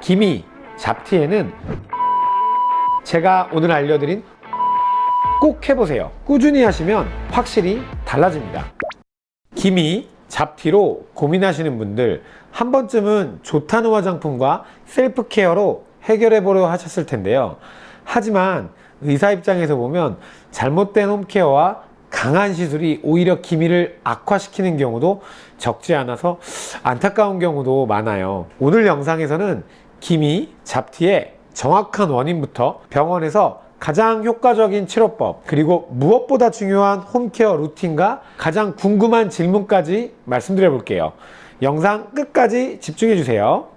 기미 잡티에는 제가 오늘 알려드린 꼭 해보세요. 꾸준히 하시면 확실히 달라집니다. 기미 잡티로 고민하시는 분들, 한 번쯤은 좋다는 화장품과 셀프 케어로 해결해 보려 하셨을 텐데요. 하지만 의사 입장에서 보면 잘못된 홈케어와 강한 시술이 오히려 기미를 악화시키는 경우도 적지 않아서 안타까운 경우도 많아요. 오늘 영상에서는 기미 잡티의 정확한 원인부터 병원에서 가장 효과적인 치료법, 그리고 무엇보다 중요한 홈케어 루틴과 가장 궁금한 질문까지 말씀드려 볼게요. 영상 끝까지 집중해 주세요.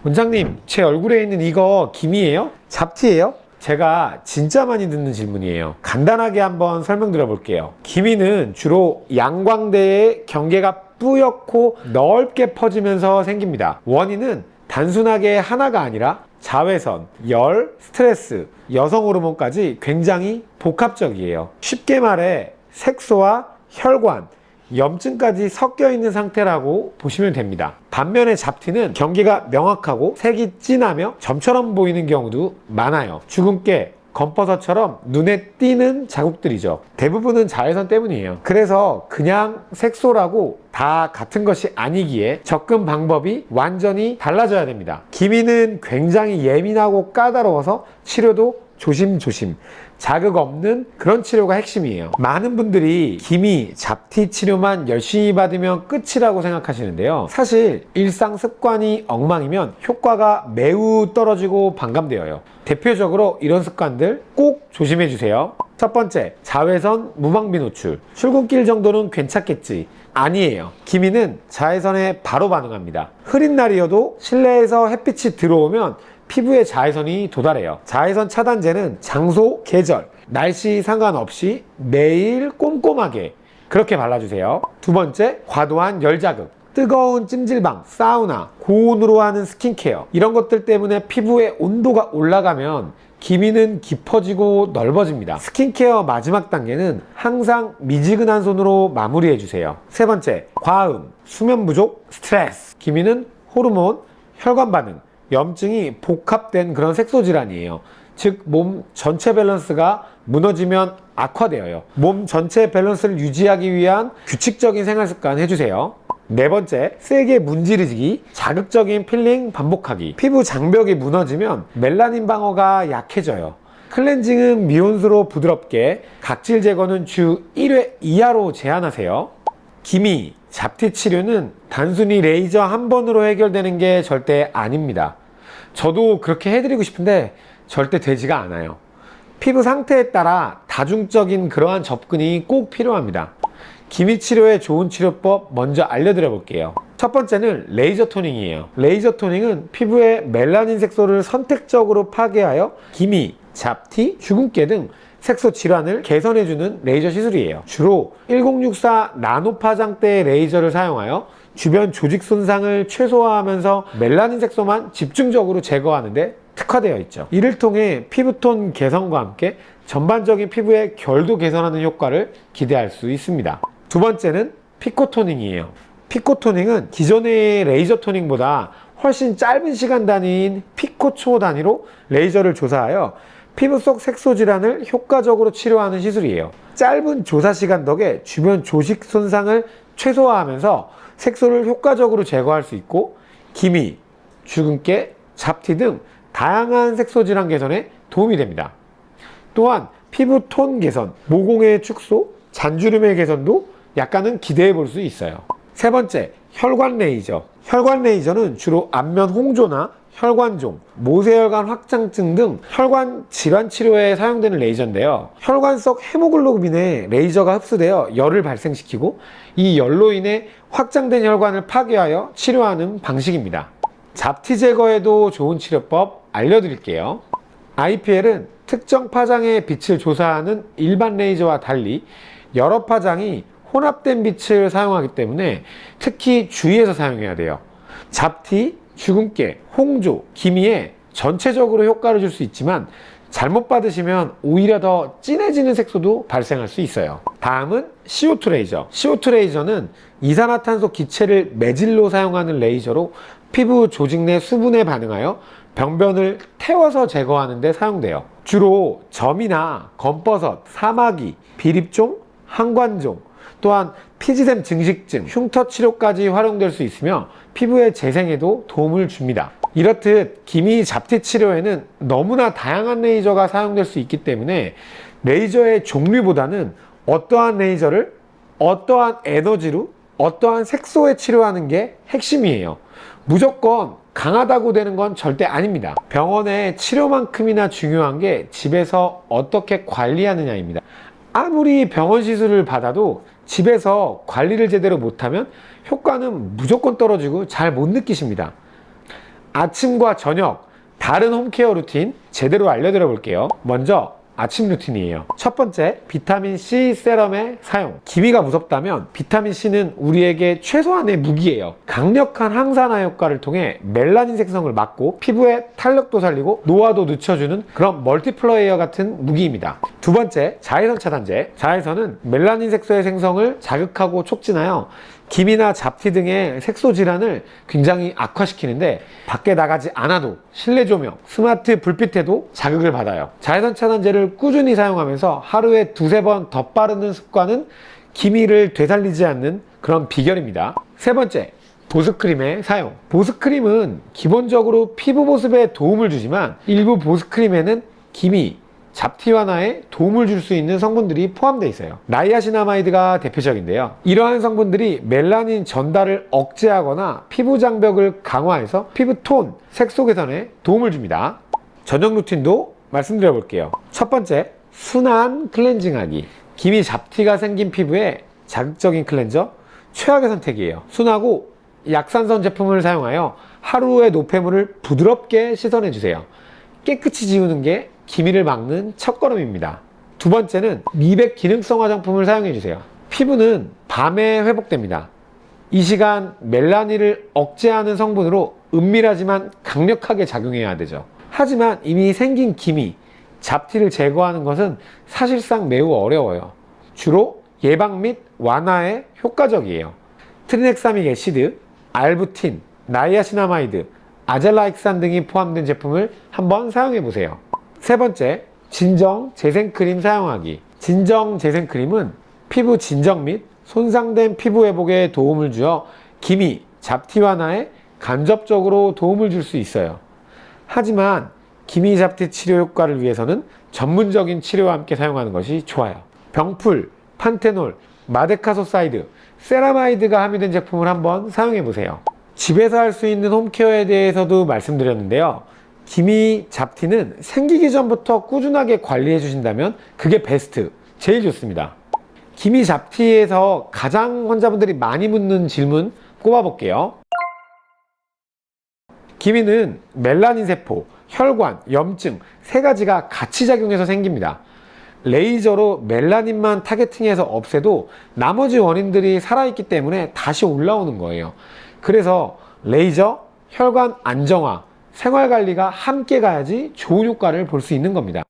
원장님, 제 얼굴에 있는 이거 기미예요? 잡티예요? 제가 진짜 많이 듣는 질문이에요. 간단하게 한번 설명드려 볼게요. 기미는 주로 양광대의 경계가 뿌옇고 넓게 퍼지면서 생깁니다. 원인은 단순하게 하나가 아니라 자외선, 열, 스트레스, 여성 호르몬까지 굉장히 복합적이에요. 쉽게 말해 색소와 혈관, 염증까지 섞여 있는 상태라고 보시면 됩니다. 반면에 잡티는 경계가 명확하고 색이 진하며 점처럼 보이는 경우도 많아요. 주근깨, 검버섯처럼 눈에 띄는 자국들이죠. 대부분은 자외선 때문이에요. 그래서 그냥 색소라고 다 같은 것이 아니기에 접근 방법이 완전히 달라져야 됩니다. 기미는 굉장히 예민하고 까다로워서 치료도 조심조심, 자극 없는 그런 치료가 핵심이에요. 많은 분들이 기미, 잡티 치료만 열심히 받으면 끝이라고 생각하시는데요. 사실 일상 습관이 엉망이면 효과가 매우 떨어지고 반감되어요. 대표적으로 이런 습관들 꼭 조심해 주세요. 첫 번째, 자외선 무방비 노출. 출근길 정도는 괜찮겠지. 아니에요. 기미는 자외선에 바로 반응합니다. 흐린 날이어도 실내에서 햇빛이 들어오면 피부에 자외선이 도달해요. 자외선 차단제는 장소, 계절, 날씨 상관없이 매일 꼼꼼하게 그렇게 발라주세요. 두 번째, 과도한 열 자극. 뜨거운 찜질방, 사우나, 고온으로 하는 스킨케어, 이런 것들 때문에 피부의 온도가 올라가면 기미는 깊어지고 넓어집니다. 스킨케어 마지막 단계는 항상 미지근한 손으로 마무리해주세요. 세 번째, 과음, 수면 부족, 스트레스. 기미는 호르몬, 혈관 반응, 염증이 복합된 그런 색소 질환이에요. 즉, 몸 전체 밸런스가 무너지면 악화되어요. 몸 전체 밸런스를 유지하기 위한 규칙적인 생활 습관 해주세요. 네 번째, 세게 문지르기, 자극적인 필링 반복하기. 피부 장벽이 무너지면 멜라닌 방어가 약해져요. 클렌징은 미온수로 부드럽게, 각질 제거는 주 1회 이하로 제한하세요. 기미, 잡티 치료는 단순히 레이저 한 번으로 해결되는 게 절대 아닙니다. 저도 그렇게 해드리고 싶은데 절대 되지가 않아요. 피부 상태에 따라 다중적인 그러한 접근이 꼭 필요합니다. 기미 치료의 좋은 치료법 먼저 알려드려 볼게요. 첫 번째는 레이저 토닝이에요. 레이저 토닝은 피부의 멜라닌 색소를 선택적으로 파괴하여 기미, 잡티, 주근깨 등 색소 질환을 개선해주는 레이저 시술이에요. 주로 1064 나노 파장대의 레이저를 사용하여 주변 조직 손상을 최소화하면서 멜라닌 색소만 집중적으로 제거하는데 특화되어 있죠. 이를 통해 피부톤 개선과 함께 전반적인 피부의 결도 개선하는 효과를 기대할 수 있습니다. 두 번째는 피코토닝이에요. 피코토닝은 기존의 레이저 토닝보다 훨씬 짧은 시간 단위인 피코초 단위로 레이저를 조사하여 피부 속 색소 질환을 효과적으로 치료하는 시술이에요. 짧은 조사 시간 덕에 주변 조직 손상을 최소화하면서 색소를 효과적으로 제거할 수 있고 기미, 주근깨, 잡티 등 다양한 색소 질환 개선에 도움이 됩니다. 또한 피부 톤 개선, 모공의 축소, 잔주름의 개선도 약간은 기대해 볼 수 있어요. 세 번째, 혈관 레이저. 혈관 레이저는 주로 안면 홍조나 혈관종, 모세혈관 확장증 등 혈관 질환 치료에 사용되는 레이저인데요. 혈관 속 헤모글로빈에 레이저가 흡수되어 열을 발생시키고 이 열로 인해 확장된 혈관을 파괴하여 치료하는 방식입니다. 잡티 제거에도 좋은 치료법 알려드릴게요. IPL은 특정 파장의 빛을 조사하는 일반 레이저와 달리 여러 파장이 혼합된 빛을 사용하기 때문에 특히 주의해서 사용해야 돼요. 잡티, 주근깨, 홍조, 기미에 전체적으로 효과를 줄 수 있지만 잘못 받으시면 오히려 더 진해지는 색소도 발생할 수 있어요. 다음은 CO2 레이저. CO2 레이저는 이산화탄소 기체를 매질로 사용하는 레이저로 피부 조직 내 수분에 반응하여 병변을 태워서 제거하는 데 사용돼요. 주로 점이나 검버섯, 사마귀, 비립종, 항관종, 또한 피지샘 증식증, 흉터 치료까지 활용될 수 있으며 피부의 재생에도 도움을 줍니다. 이렇듯 기미 잡티 치료에는 너무나 다양한 레이저가 사용될 수 있기 때문에 레이저의 종류보다는 어떠한 레이저를 어떠한 에너지로 어떠한 색소에 치료하는 게 핵심이에요. 무조건 강하다고 되는 건 절대 아닙니다. 병원의 치료만큼이나 중요한 게 집에서 어떻게 관리하느냐입니다. 아무리 병원 시술을 받아도 집에서 관리를 제대로 못하면 효과는 무조건 떨어지고 잘 못 느끼십니다. 아침과 저녁 다른 홈케어 루틴 제대로 알려드려 볼게요. 먼저 아침 루틴이에요. 첫 번째, 비타민C 세럼의 사용. 기미가 무섭다면 비타민C는 우리에게 최소한의 무기예요. 강력한 항산화 효과를 통해 멜라닌 색성을 막고 피부의 탄력도 살리고 노화도 늦춰주는 그런 멀티플레이어 같은 무기입니다. 두 번째, 자외선 차단제. 자외선은 멜라닌 색소의 생성을 자극하고 촉진하여 기미나 잡티 등의 색소 질환을 굉장히 악화시키는데 밖에 나가지 않아도 실내 조명, 스마트 불빛에도 자극을 받아요. 자외선 차단제를 꾸준히 사용하면서 하루에 두세 번 덧바르는 습관은 기미를 되살리지 않는 그런 비결입니다. 세 번째, 보습크림의 사용. 보습크림은 기본적으로 피부 보습에 도움을 주지만 일부 보습크림에는 기미, 잡티 완화에 도움을 줄 수 있는 성분들이 포함되어 있어요. 나이아신아마이드가 대표적인데요. 이러한 성분들이 멜라닌 전달을 억제하거나 피부 장벽을 강화해서 피부 톤, 색소 개선에 도움을 줍니다. 저녁 루틴도 말씀드려 볼게요. 첫 번째, 순한 클렌징하기. 기미 잡티가 생긴 피부에 자극적인 클렌저 최악의 선택이에요. 순하고 약산성 제품을 사용하여 하루의 노폐물을 부드럽게 씻어내 주세요. 깨끗이 지우는 게 기미를 막는 첫걸음입니다. 두 번째는 미백 기능성 화장품을 사용해 주세요. 피부는 밤에 회복됩니다. 이 시간 멜라닌을 억제하는 성분으로 은밀하지만 강력하게 작용해야 되죠. 하지만 이미 생긴 기미, 잡티를 제거하는 것은 사실상 매우 어려워요. 주로 예방 및 완화에 효과적이에요. 트리넥사믹 애시드, 알부틴, 나이아신아마이드, 아젤라익산 등이 포함된 제품을 한번 사용해 보세요. 세 번째, 진정 재생크림 사용하기. 진정 재생크림은 피부 진정 및 손상된 피부 회복에 도움을 주어 기미, 잡티 완화에 간접적으로 도움을 줄 수 있어요. 하지만 기미 잡티 치료 효과를 위해서는 전문적인 치료와 함께 사용하는 것이 좋아요. 병풀, 판테놀, 마데카소사이드, 세라마이드가 함유된 제품을 한번 사용해 보세요. 집에서 할 수 있는 홈케어에 대해서도 말씀드렸는데요. 기미 잡티는 생기기 전부터 꾸준하게 관리해 주신다면 그게 베스트, 제일 좋습니다. 기미 잡티에서 가장 환자분들이 많이 묻는 질문 꼽아볼게요. 기미는 멜라닌 세포, 혈관, 염증 세 가지가 같이 작용해서 생깁니다. 레이저로 멜라닌만 타겟팅해서 없애도 나머지 원인들이 살아있기 때문에 다시 올라오는 거예요. 그래서 레이저, 혈관 안정화, 생활관리가 함께 가야지 좋은 효과를 볼 수 있는 겁니다.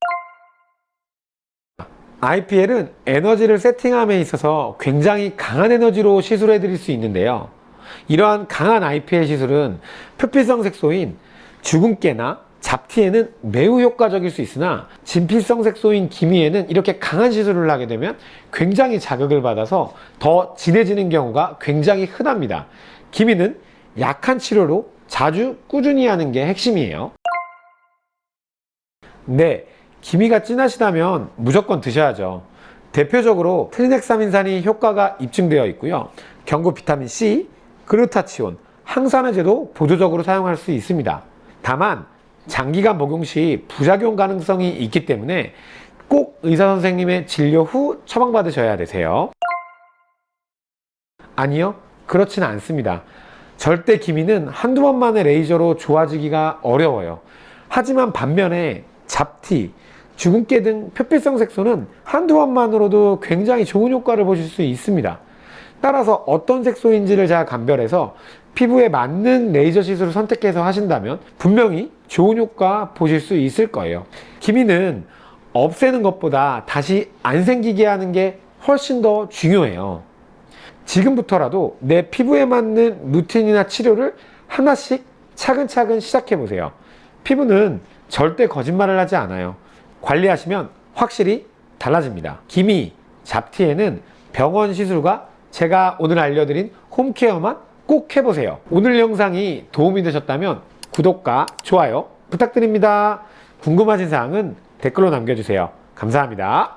IPL은 에너지를 세팅함에 있어서 굉장히 강한 에너지로 시술해 드릴 수 있는데요. 이러한 강한 IPL 시술은 표피성 색소인 주근깨나 잡티에는 매우 효과적일 수 있으나 진피성 색소인 기미에는 이렇게 강한 시술을 하게 되면 굉장히 자극을 받아서 더 진해지는 경우가 굉장히 흔합니다. 기미는 약한 치료로 자주 꾸준히 하는 게 핵심이에요. 네, 기미가 진하시다면 무조건 드셔야죠. 대표적으로 트리넥사민산이 효과가 입증되어 있고요. 경구 비타민C, 글루타치온, 항산화제도 보조적으로 사용할 수 있습니다. 다만 장기간 복용 시 부작용 가능성이 있기 때문에 꼭 의사 선생님의 진료 후 처방받으셔야 되세요. 아니요, 그렇지는 않습니다. 절대 기미는 한두 번만에 레이저로 좋아지기가 어려워요. 하지만 반면에 잡티, 주근깨 등 표피성 색소는 한두 번만으로도 굉장히 좋은 효과를 보실 수 있습니다. 따라서 어떤 색소인지를 잘 감별해서 피부에 맞는 레이저 시술을 선택해서 하신다면 분명히 좋은 효과 보실 수 있을 거예요. 기미는 없애는 것보다 다시 안 생기게 하는 게 훨씬 더 중요해요. 지금부터라도 내 피부에 맞는 루틴이나 치료를 하나씩 차근차근 시작해보세요. 피부는 절대 거짓말을 하지 않아요. 관리하시면 확실히 달라집니다. 기미, 잡티에는 병원 시술과 제가 오늘 알려드린 홈케어만 꼭 해보세요. 오늘 영상이 도움이 되셨다면 구독과 좋아요 부탁드립니다. 궁금하신 사항은 댓글로 남겨주세요. 감사합니다.